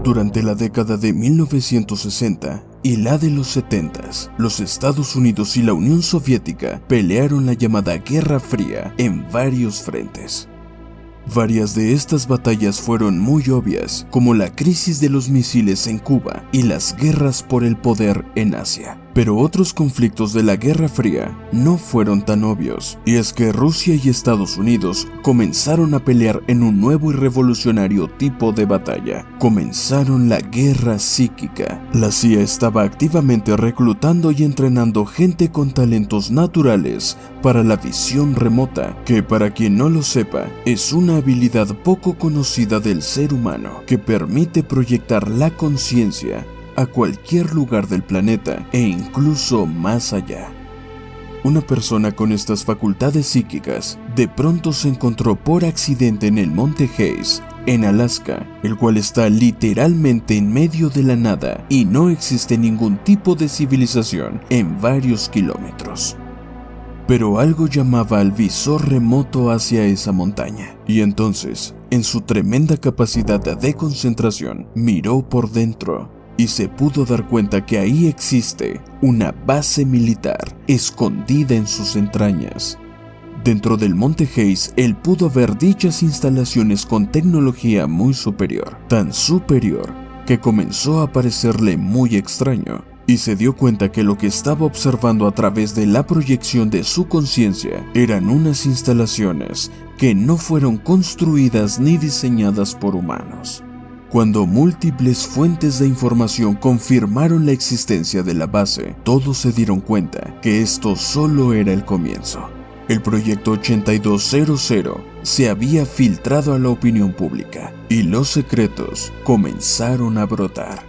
Durante la década de 1960 y la de los 70, los Estados Unidos y la Unión Soviética pelearon la llamada Guerra Fría en varios frentes. Varias de estas batallas fueron muy obvias, como la crisis de los misiles en Cuba y las guerras por el poder en Asia. Pero otros conflictos de la Guerra Fría no fueron tan obvios, y es que Rusia y Estados Unidos comenzaron a pelear en un nuevo y revolucionario tipo de batalla. Comenzaron la guerra psíquica. La CIA estaba activamente reclutando y entrenando gente con talentos naturales para la visión remota, que para quien no lo sepa, es una habilidad poco conocida del ser humano que permite proyectar la conciencia a cualquier lugar del planeta e incluso más allá. Una persona con estas facultades psíquicas de pronto se encontró por accidente en el monte Hayes, en Alaska, el cual está literalmente en medio de la nada y no existe ningún tipo de civilización en varios kilómetros. Pero algo llamaba al visor remoto hacia esa montaña, y entonces, en su tremenda capacidad de concentración, miró por dentro y se pudo dar cuenta que ahí existe una base militar escondida en sus entrañas. Dentro del monte Hayes, él pudo ver dichas instalaciones con tecnología muy superior, tan superior que comenzó a parecerle muy extraño, y se dio cuenta que lo que estaba observando a través de la proyección de su conciencia eran unas instalaciones que no fueron construidas ni diseñadas por humanos. Cuando múltiples fuentes de información confirmaron la existencia de la base, todos se dieron cuenta que esto solo era el comienzo. El proyecto 8200 se había filtrado a la opinión pública y los secretos comenzaron a brotar.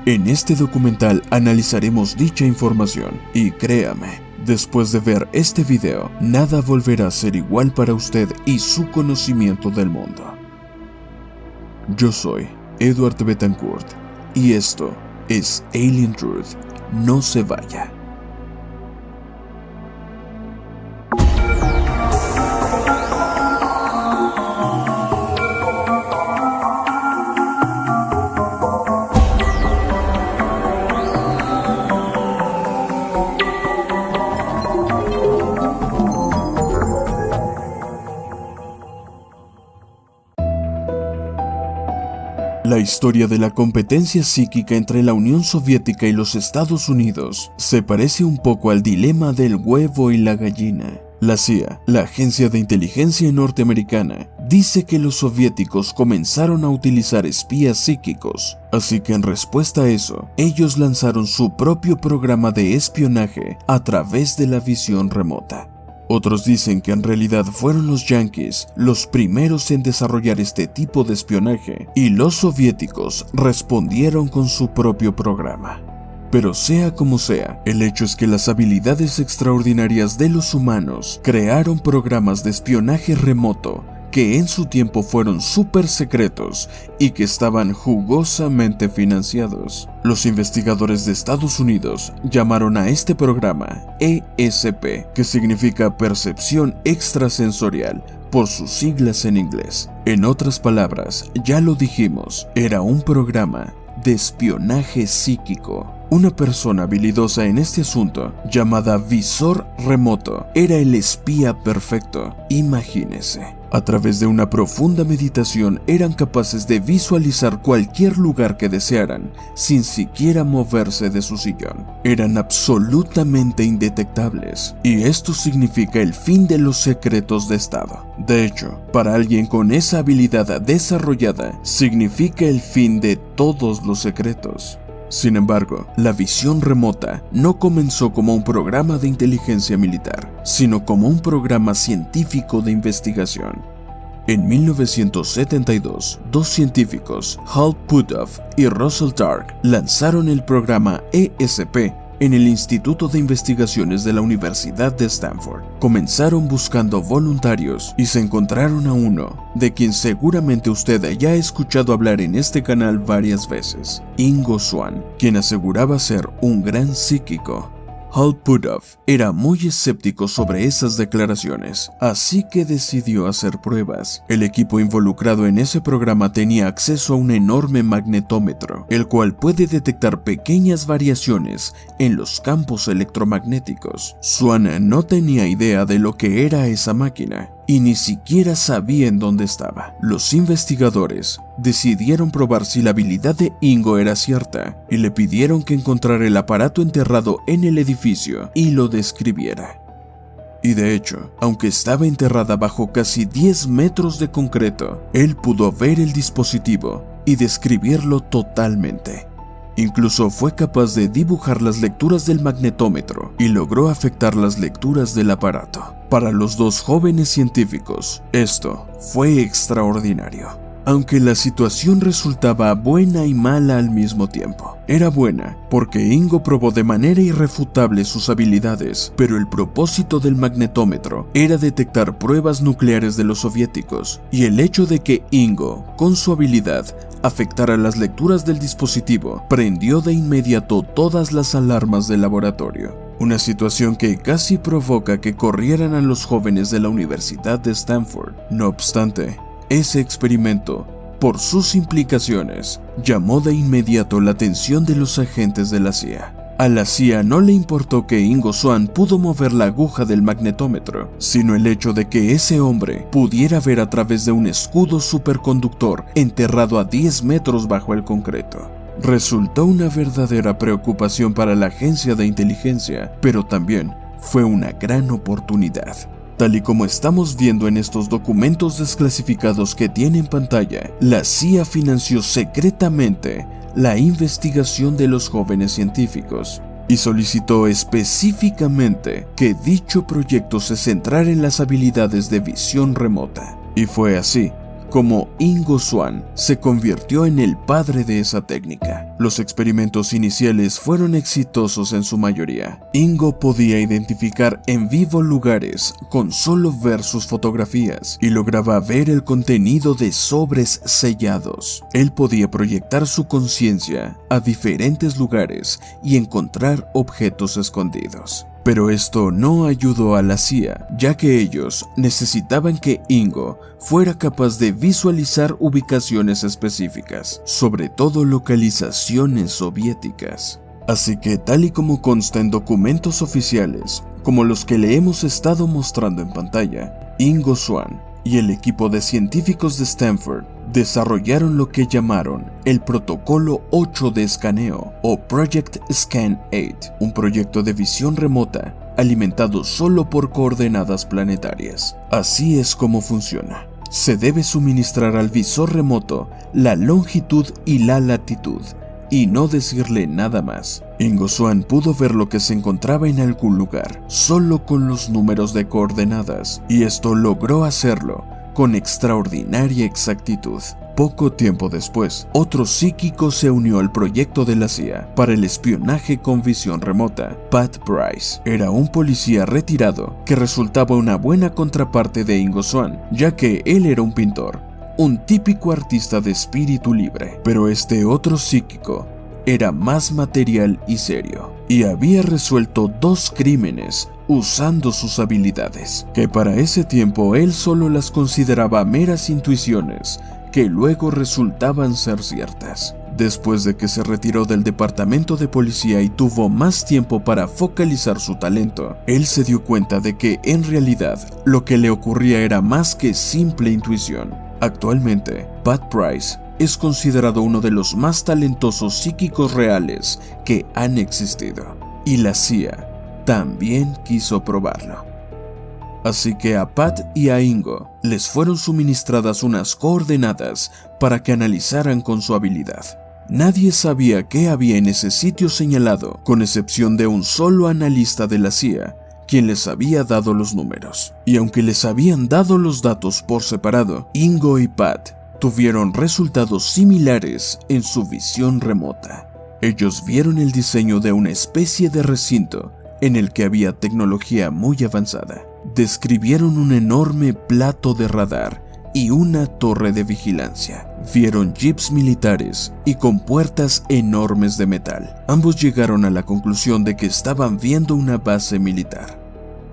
En este documental analizaremos dicha información y créame, después de ver este video, nada volverá a ser igual para usted y su conocimiento del mundo. Yo soy Edward Betancourt y esto es Alien Truth. No se vaya. La historia de la competencia psíquica entre la Unión Soviética y los Estados Unidos se parece un poco al dilema del huevo y la gallina. La CIA, la agencia de inteligencia norteamericana, dice que los soviéticos comenzaron a utilizar espías psíquicos, así que en respuesta a eso, ellos lanzaron su propio programa de espionaje a través de la visión remota. Otros dicen que en realidad fueron los yanquis los primeros en desarrollar este tipo de espionaje y los soviéticos respondieron con su propio programa. Pero sea como sea, el hecho es que las habilidades extraordinarias de los humanos crearon programas de espionaje remoto que en su tiempo fueron súper secretos y que estaban jugosamente financiados. Los investigadores de Estados Unidos llamaron a este programa ESP, que significa Percepción Extrasensorial, por sus siglas en inglés. En otras palabras, ya lo dijimos, era un programa de espionaje psíquico. Una persona habilidosa en este asunto, llamada visor remoto, era el espía perfecto. Imagínese. A través de una profunda meditación eran capaces de visualizar cualquier lugar que desearan, sin siquiera moverse de su sillón. Eran absolutamente indetectables, y esto significa el fin de los secretos de Estado. De hecho, para alguien con esa habilidad desarrollada, significa el fin de todos los secretos. Sin embargo, la visión remota no comenzó como un programa de inteligencia militar, sino como un programa científico de investigación. En 1972, dos científicos, Hal Puthoff y Russell Targ, lanzaron el programa ESP en el Instituto de Investigaciones de la Universidad de Stanford. Comenzaron buscando voluntarios y se encontraron a uno, de quien seguramente usted ya ha escuchado hablar en este canal varias veces, Ingo Swann, quien aseguraba ser un gran psíquico. Hal Puthoff era muy escéptico sobre esas declaraciones, así que decidió hacer pruebas. El equipo involucrado en ese programa tenía acceso a un enorme magnetómetro, el cual puede detectar pequeñas variaciones en los campos electromagnéticos. Swan no tenía idea de lo que era esa máquina y ni siquiera sabía en dónde estaba. Los investigadores decidieron probar si la habilidad de Ingo era cierta y le pidieron que encontrara el aparato enterrado en el edificio y lo describiera. Y de hecho, aunque estaba enterrada bajo casi 10 metros de concreto, él pudo ver el dispositivo y describirlo totalmente. Incluso fue capaz de dibujar las lecturas del magnetómetro y logró afectar las lecturas del aparato. Para los dos jóvenes científicos, esto fue extraordinario. Aunque la situación resultaba buena y mala al mismo tiempo. Era buena porque Ingo probó de manera irrefutable sus habilidades, pero el propósito del magnetómetro era detectar pruebas nucleares de los soviéticos, y el hecho de que Ingo, con su habilidad, afectara las lecturas del dispositivo, prendió de inmediato todas las alarmas del laboratorio. Una situación que casi provoca que corrieran a los jóvenes de la Universidad de Stanford. No obstante, ese experimento, por sus implicaciones, llamó de inmediato la atención de los agentes de la CIA. A la CIA no le importó que Ingo Swann pudo mover la aguja del magnetómetro, sino el hecho de que ese hombre pudiera ver a través de un escudo superconductor enterrado a 10 metros bajo el concreto. Resultó una verdadera preocupación para la agencia de inteligencia, pero también fue una gran oportunidad. Tal y como estamos viendo en estos documentos desclasificados que tiene en pantalla, la CIA financió secretamente la investigación de los jóvenes científicos y solicitó específicamente que dicho proyecto se centrara en las habilidades de visión remota. Y fue así como Ingo Swann se convirtió en el padre de esa técnica. Los experimentos iniciales fueron exitosos en su mayoría. Ingo podía identificar en vivo lugares con solo ver sus fotografías y lograba ver el contenido de sobres sellados. Él podía proyectar su conciencia a diferentes lugares y encontrar objetos escondidos. Pero esto no ayudó a la CIA, ya que ellos necesitaban que Ingo fuera capaz de visualizar ubicaciones específicas, sobre todo localizaciones soviéticas. Así que, tal y como consta en documentos oficiales, como los que le hemos estado mostrando en pantalla, Ingo Swann y el equipo de científicos de Stanford desarrollaron lo que llamaron el Protocolo 8 de escaneo o Project Scan 8, un proyecto de visión remota alimentado solo por coordenadas planetarias. Así es como funciona. Se debe suministrar al visor remoto la longitud y la latitud, y no decirle nada más. Ingo Swann pudo ver lo que se encontraba en algún lugar, solo con los números de coordenadas, y esto logró hacerlo con extraordinaria exactitud. Poco tiempo después, otro psíquico se unió al proyecto de la CIA para el espionaje con visión remota. Pat Bryce era un policía retirado que resultaba una buena contraparte de Ingo Swann, ya que él era un pintor, un típico artista de espíritu libre. Pero este otro psíquico era más material y serio, y había resuelto 2 crímenes usando sus habilidades, que para ese tiempo él solo las consideraba meras intuiciones que luego resultaban ser ciertas. Después de que se retiró del departamento de policía y tuvo más tiempo para focalizar su talento, él se dio cuenta de que en realidad lo que le ocurría era más que simple intuición. Actualmente, Pat Bryce es considerado uno de los más talentosos psíquicos reales que han existido, y la CIA también quiso probarlo. Así que a Pat y a Ingo les fueron suministradas unas coordenadas para que analizaran con su habilidad. Nadie sabía qué había en ese sitio señalado, con excepción de un solo analista de la CIA, quien les había dado los números. Y aunque les habían dado los datos por separado, Ingo y Pat tuvieron resultados similares en su visión remota. Ellos vieron el diseño de una especie de recinto en el que había tecnología muy avanzada. Describieron un enorme plato de radar y una torre de vigilancia. Vieron jeeps militares y con puertas enormes de metal. Ambos llegaron a la conclusión de que estaban viendo una base militar.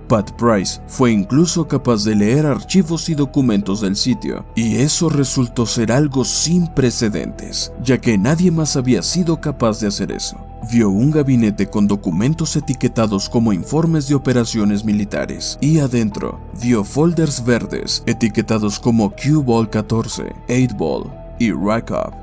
Pat Price fue incluso capaz de leer archivos y documentos del sitio, y eso resultó ser algo sin precedentes, ya que nadie más había sido capaz de hacer eso. Vio un gabinete con documentos etiquetados como informes de operaciones militares, y adentro vio folders verdes etiquetados como Q-Ball 14, 8-Ball y Rack Up.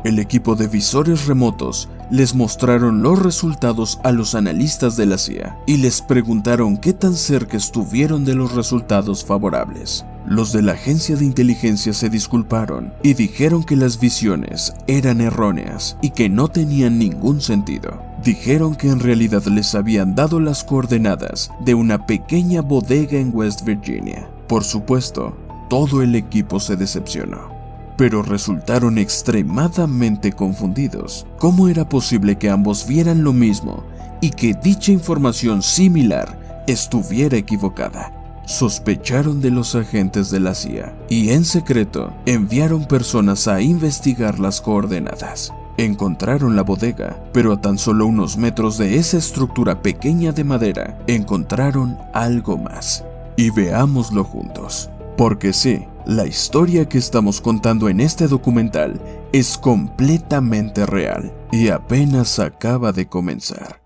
El equipo de visores remotos les mostraron los resultados a los analistas de la CIA y les preguntaron qué tan cerca estuvieron de los resultados favorables. Los de la agencia de inteligencia se disculparon y dijeron que las visiones eran erróneas y que no tenían ningún sentido. Dijeron que en realidad les habían dado las coordenadas de una pequeña bodega en West Virginia. Por supuesto, todo el equipo se decepcionó, pero resultaron extremadamente confundidos. ¿Cómo era posible que ambos vieran lo mismo y que dicha información similar estuviera equivocada? Sospecharon de los agentes de la CIA y en secreto enviaron personas a investigar las coordenadas. Encontraron la bodega, pero a tan solo unos metros de esa estructura pequeña de madera encontraron algo más. Y veámoslo juntos. Porque sí, la historia que estamos contando en este documental es completamente real y apenas acaba de comenzar.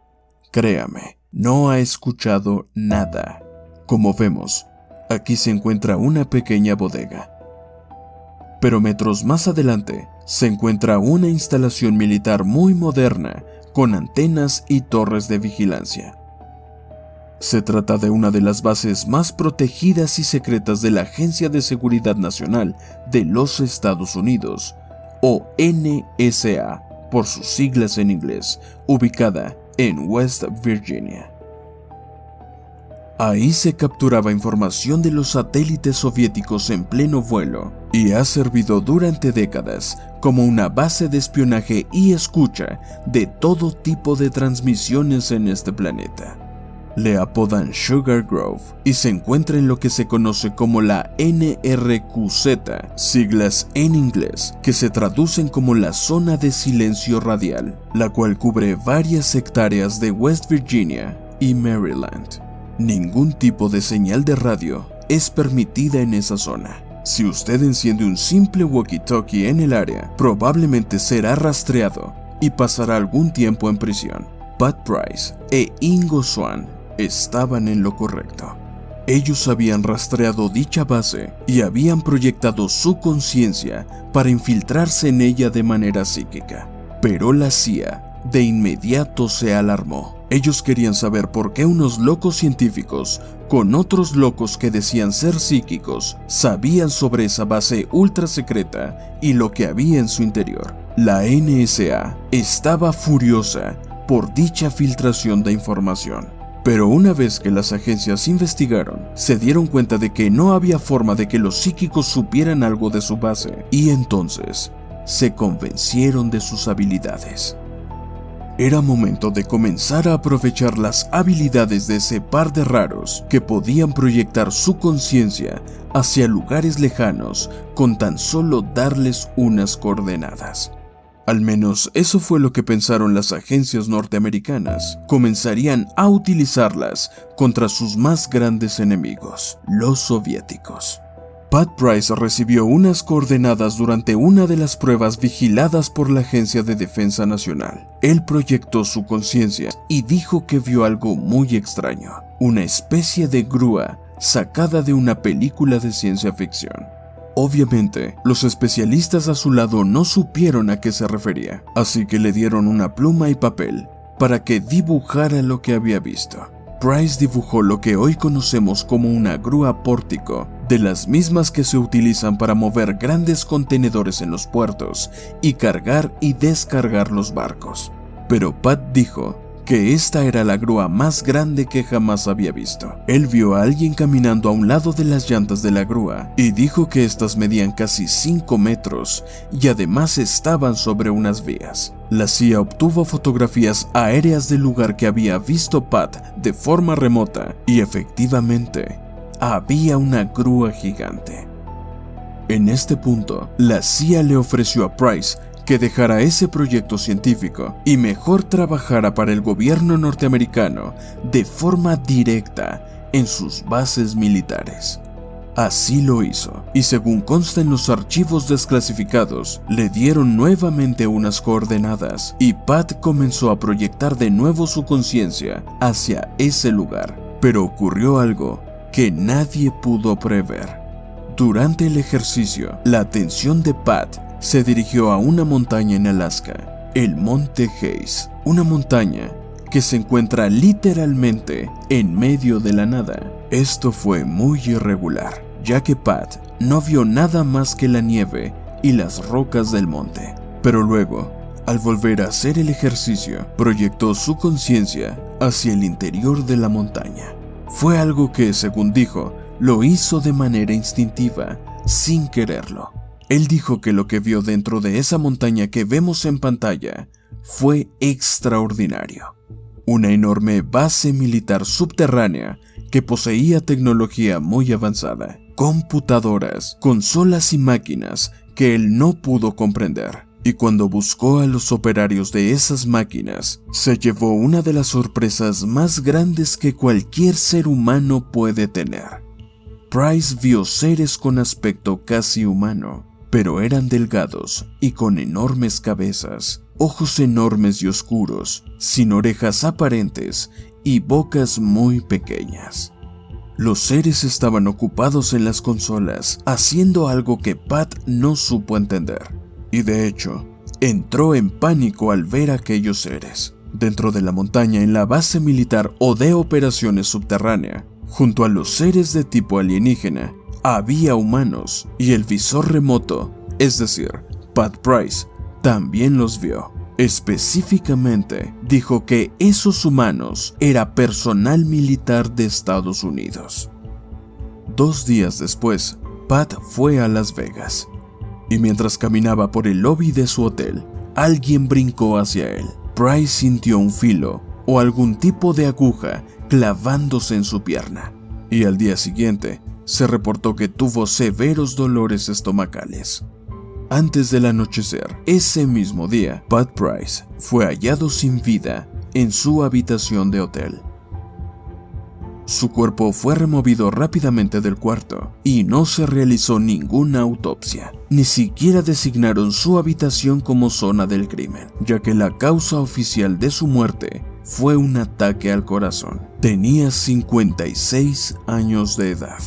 Créame, no ha escuchado nada. Como vemos, aquí se encuentra una pequeña bodega. Pero metros más adelante se encuentra una instalación militar muy moderna con antenas y torres de vigilancia. Se trata de una de las bases más protegidas y secretas de la Agencia de Seguridad Nacional de los Estados Unidos, o NSA, por sus siglas en inglés, ubicada en West Virginia. Ahí se capturaba información de los satélites soviéticos en pleno vuelo y ha servido durante décadas como una base de espionaje y escucha de todo tipo de transmisiones en este planeta. Le apodan Sugar Grove y se encuentra en lo que se conoce como la NRQZ, siglas en inglés que se traducen como la zona de silencio radial, la cual cubre varias hectáreas de West Virginia y Maryland. Ningún tipo de señal de radio es permitida en esa zona. Si usted enciende un simple walkie-talkie en el área, probablemente será rastreado y pasará algún tiempo en prisión. Pat Price e Ingo Swann estaban en lo correcto. Ellos habían rastreado dicha base y habían proyectado su conciencia para infiltrarse en ella de manera psíquica. Pero la CIA de inmediato se alarmó. Ellos querían saber por qué unos locos científicos, con otros locos que decían ser psíquicos, sabían sobre esa base ultra secreta y lo que había en su interior. La NSA estaba furiosa por dicha filtración de información. Pero una vez que las agencias investigaron, se dieron cuenta de que no había forma de que los psíquicos supieran algo de su base, y entonces se convencieron de sus habilidades. Era momento de comenzar a aprovechar las habilidades de ese par de raros que podían proyectar su conciencia hacia lugares lejanos con tan solo darles unas coordenadas. Al menos eso fue lo que pensaron las agencias norteamericanas. Comenzarían a utilizarlas contra sus más grandes enemigos, los soviéticos. Pat Price recibió unas coordenadas durante una de las pruebas vigiladas por la Agencia de Defensa Nacional. Él proyectó su conciencia y dijo que vio algo muy extraño, una especie de grúa sacada de una película de ciencia ficción. Obviamente, los especialistas a su lado no supieron a qué se refería, así que le dieron una pluma y papel para que dibujara lo que había visto. Price dibujó lo que hoy conocemos como una grúa pórtico, de las mismas que se utilizan para mover grandes contenedores en los puertos y cargar y descargar los barcos. Pero Pat dijo que esta era la grúa más grande que jamás había visto. Él vio a alguien caminando a un lado de las llantas de la grúa y dijo que estas medían casi 5 metros y además estaban sobre unas vías. La CIA obtuvo fotografías aéreas del lugar que había visto Pat de forma remota y efectivamente había una grúa gigante. En este punto, la CIA le ofreció a Price que dejara ese proyecto científico y mejor trabajara para el gobierno norteamericano de forma directa en sus bases militares. Así lo hizo, y según consta en los archivos desclasificados, le dieron nuevamente unas coordenadas y Pat comenzó a proyectar de nuevo su conciencia hacia ese lugar. Pero ocurrió algo que nadie pudo prever. Durante el ejercicio, la atención de Pat se dirigió a una montaña en Alaska, el Monte Hayes, una montaña que se encuentra literalmente en medio de la nada. Esto fue muy irregular, ya que Pat no vio nada más que la nieve y las rocas del monte. Pero luego, al volver a hacer el ejercicio, proyectó su conciencia hacia el interior de la montaña. Fue algo que, según dijo, lo hizo de manera instintiva, sin quererlo. Él dijo que lo que vio dentro de esa montaña que vemos en pantalla fue extraordinario. Una enorme base militar subterránea que poseía tecnología muy avanzada, computadoras, consolas y máquinas que él no pudo comprender. Y cuando buscó a los operarios de esas máquinas, se llevó una de las sorpresas más grandes que cualquier ser humano puede tener. Price vio seres con aspecto casi humano, pero eran delgados y con enormes cabezas, ojos enormes y oscuros, sin orejas aparentes y bocas muy pequeñas. Los seres estaban ocupados en las consolas, haciendo algo que Pat no supo entender. Y de hecho, entró en pánico al ver a aquellos seres. Dentro de la montaña, en la base militar o de operaciones subterránea, junto a los seres de tipo alienígena, había humanos, y el visor remoto, es decir, Pat Price, también los vio. Específicamente, dijo que esos humanos era personal militar de Estados Unidos. 2 días después, Pat fue a Las Vegas, y mientras caminaba por el lobby de su hotel, alguien brincó hacia él. Price sintió un filo o algún tipo de aguja clavándose en su pierna, y al día siguiente se reportó que tuvo severos dolores estomacales. Antes del anochecer, ese mismo día, Pat Price fue hallado sin vida en su habitación de hotel. Su cuerpo fue removido rápidamente del cuarto y no se realizó ninguna autopsia. Ni siquiera designaron su habitación como zona del crimen, ya que la causa oficial de su muerte fue un ataque al corazón. Tenía 56 años de edad.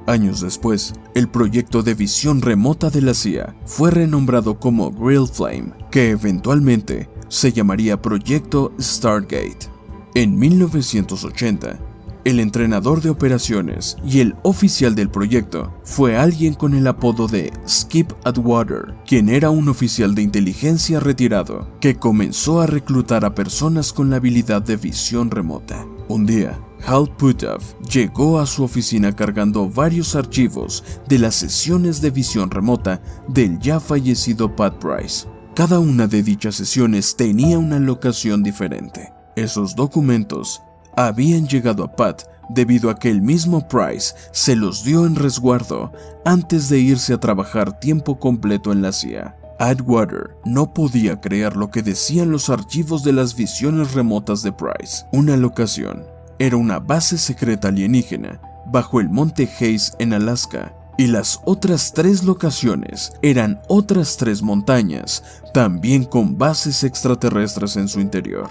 Años después, el proyecto de visión remota de la CIA fue renombrado como Grill Flame, que eventualmente se llamaría Proyecto Stargate. En 1980, el entrenador de operaciones y el oficial del proyecto fue alguien con el apodo de Skip Atwater, quien era un oficial de inteligencia retirado que comenzó a reclutar a personas con la habilidad de visión remota. Un día, Hal Puthoff llegó a su oficina cargando varios archivos de las sesiones de visión remota del ya fallecido Pat Price. Cada una de dichas sesiones tenía una locación diferente. Esos documentos habían llegado a Pat debido a que el mismo Price se los dio en resguardo antes de irse a trabajar tiempo completo en la CIA. Atwater no podía creer lo que decían los archivos de las visiones remotas de Price. Una locación era una base secreta alienígena bajo el Monte Hayes en Alaska, y las otras 3 locaciones eran otras 3 montañas, también con bases extraterrestres en su interior.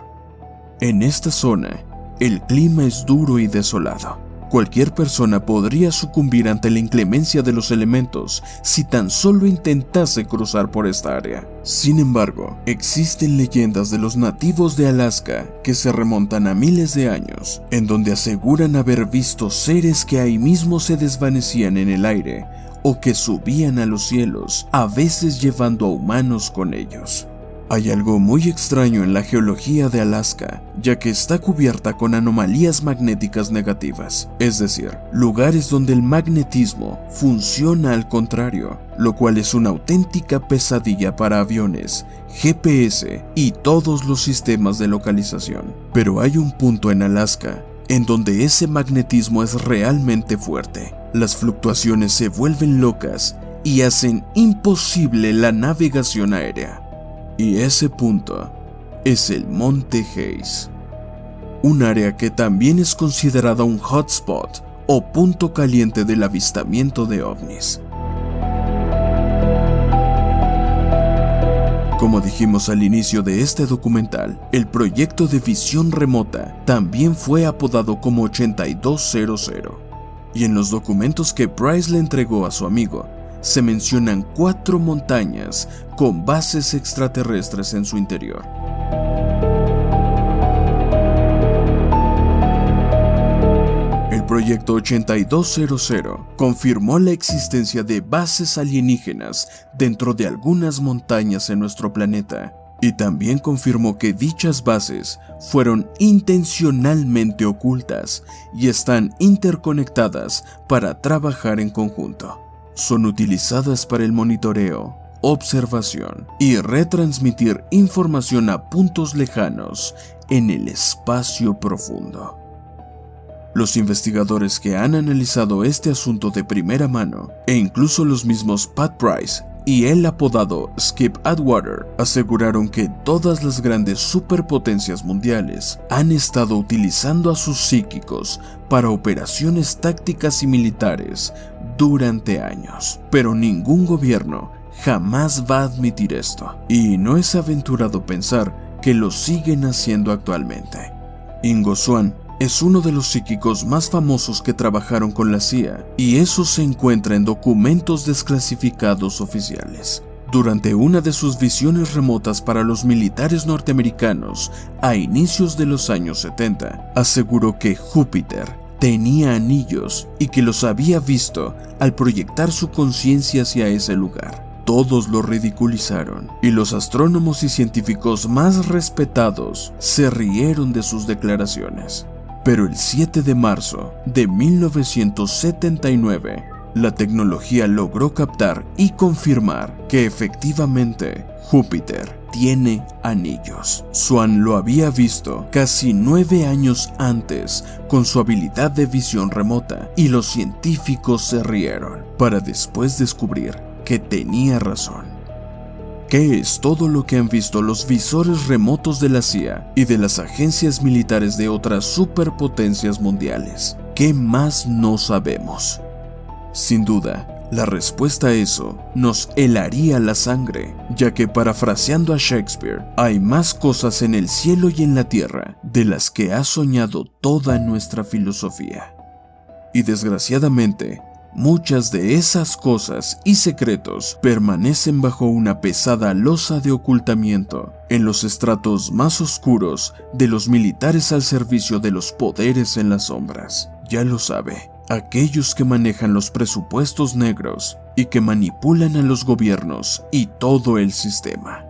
En esta zona, el clima es duro y desolado. Cualquier persona podría sucumbir ante la inclemencia de los elementos si tan solo intentase cruzar por esta área. Sin embargo, existen leyendas de los nativos de Alaska que se remontan a miles de años, en donde aseguran haber visto seres que ahí mismo se desvanecían en el aire o que subían a los cielos, a veces llevando a humanos con ellos. Hay algo muy extraño en la geología de Alaska, ya que está cubierta con anomalías magnéticas negativas, es decir, lugares donde el magnetismo funciona al contrario, lo cual es una auténtica pesadilla para aviones, GPS y todos los sistemas de localización. Pero hay un punto en Alaska en donde ese magnetismo es realmente fuerte. Las fluctuaciones se vuelven locas y hacen imposible la navegación aérea. Y ese punto es el Monte Hayes, un área que también es considerada un hotspot o punto caliente del avistamiento de ovnis. Como dijimos al inicio de este documental, el proyecto de visión remota también fue apodado como 8200. Y en los documentos que Bryce le entregó a su amigo, se mencionan 4 montañas con bases extraterrestres en su interior. El proyecto 8200 confirmó la existencia de bases alienígenas dentro de algunas montañas en nuestro planeta, y también confirmó que dichas bases fueron intencionalmente ocultas y están interconectadas para trabajar en conjunto. Son utilizadas para el monitoreo, observación y retransmitir información a puntos lejanos en el espacio profundo. Los investigadores que han analizado este asunto de primera mano, e incluso los mismos Pat Bryce y el apodado Skip Atwater, aseguraron que todas las grandes superpotencias mundiales han estado utilizando a sus psíquicos para operaciones tácticas y militares durante años. Pero ningún gobierno jamás va a admitir esto, y no es aventurado pensar que lo siguen haciendo actualmente. Ingo Swann es uno de los psíquicos más famosos que trabajaron con la CIA, y eso se encuentra en documentos desclasificados oficiales. Durante una de sus visiones remotas para los militares norteamericanos a inicios de los años 70, aseguró que Júpiter tenía anillos y que los había visto al proyectar su conciencia hacia ese lugar. Todos lo ridiculizaron, y los astrónomos y científicos más respetados se rieron de sus declaraciones. Pero el 7 de marzo de 1979, la tecnología logró captar y confirmar que efectivamente Júpiter tiene anillos. Swann lo había visto casi 9 años antes con su habilidad de visión remota, y los científicos se rieron, para después descubrir que tenía razón. ¿Qué es todo lo que han visto los visores remotos de la CIA y de las agencias militares de otras superpotencias mundiales? ¿Qué más no sabemos? Sin duda, la respuesta a eso nos helaría la sangre, ya que, parafraseando a Shakespeare, hay más cosas en el cielo y en la tierra de las que ha soñado toda nuestra filosofía. Y desgraciadamente, muchas de esas cosas y secretos permanecen bajo una pesada losa de ocultamiento en los estratos más oscuros de los militares al servicio de los poderes en las sombras. Ya lo sabe, aquellos que manejan los presupuestos negros y que manipulan a los gobiernos y todo el sistema.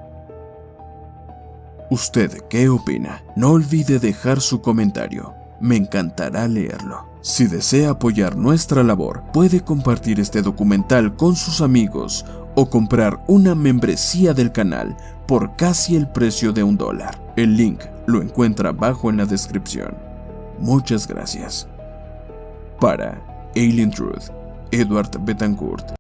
¿Usted qué opina? No olvide dejar su comentario. Me encantará leerlo. Si desea apoyar nuestra labor, puede compartir este documental con sus amigos o comprar una membresía del canal por casi el precio de $1. El link lo encuentra abajo en la descripción. Muchas gracias. Para Alien Truth, Edward Betancourt.